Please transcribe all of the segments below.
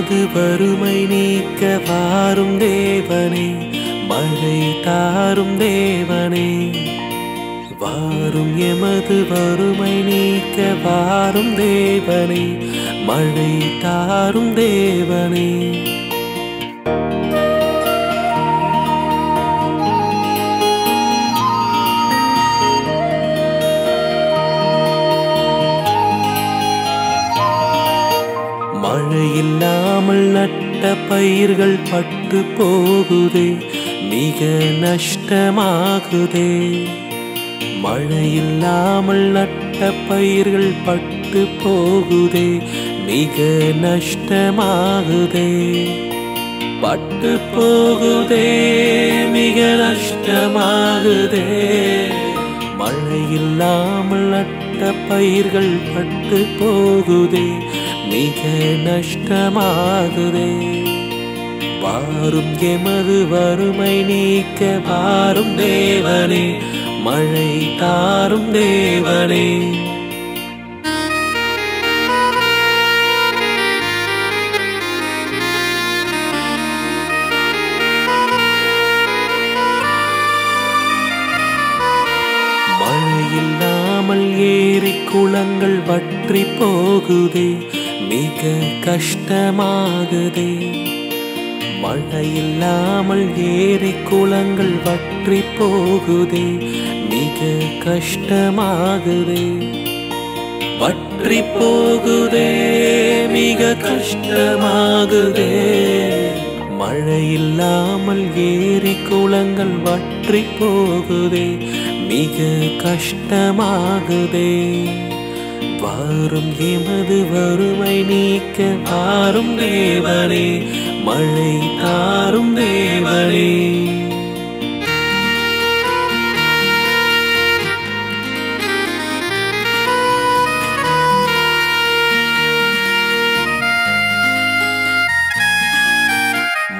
எமது வறுமை நீக்க வாரும் தேவனே, மழை தாரும் தேவனே. வாரும் எமது வறுமை நீக்க வாரும் தேவனே, மழை தாரும் தேவனே. மழையில்லாமல் நட்ட பயிர்கள் பட்டு போகுதே, மிக நஷ்டமாகுதே. மழையில்லாமல் நட்ட பயிர்கள் பட்டு போகுதே, மிக நஷ்டமாகுதே. பட்டு போகுதே, மிக நஷ்டமாகுதே. மழையில்லாமல் நட்ட பயிர்கள் பட்டு போகுதே, மிக நஷ்டமாகுதே. வாரும் எமது வறுமை நீக்க வாரும் தேவனே, மழை தாரும் தேவனே. மழையில்லாமல் ஏரி குளங்கள் வற்றி போகுதே, மிக கஷ்டமாகுதே. மழையில்லாமல் ஏரி குளங்கள் வற்றி போகுதே, மிக கஷ்டமாகுதே. வற்றி போகுதே, மிக கஷ்டமாகுதே. மழையில்லாமல் ஏரி குளங்கள் வற்றி போகுதே, மிக கஷ்டமாகுதே. வாரும் எமது வறுமை நீக்க வாரும் தேவனே, மழை தாரும் தேவனே.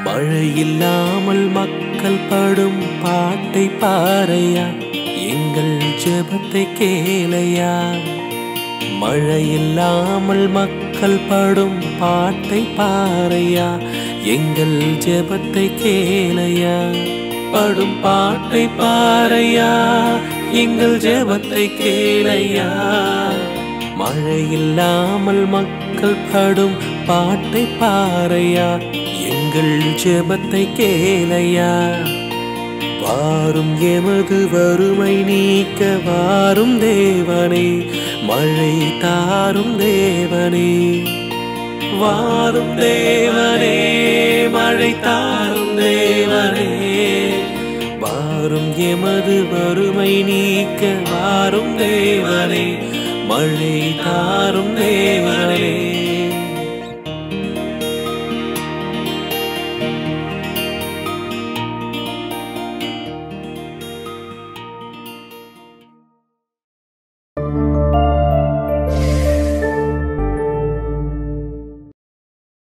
மழையில்லாமல் மக்கள் படும் பாட்டை பாரையா, எங்கள் ஜெபத்தை கேளையா. மழையில்லாமல் மக்கள் படும் பாட்டை பாரையா, எங்கள் ஜெபத்தை கேளையா. படும் பாட்டை பாரையா, எங்கள் ஜெபத்தை கேளையா. மழையில்லாமல் மக்கள் படும் பாட்டை பாரையா, எங்கள் ஜெபத்தை கேளையா. வாரும் எமது வறுமை நீக்க வாரும் தேவனே, மழை தாரும் தேவனே. வாரும் தேவனே, மழை தாரும் தேவனே. வாரும் எமது வறுமை நீக்க வாரும் தேவனே, மழை தாரும் தேவனே.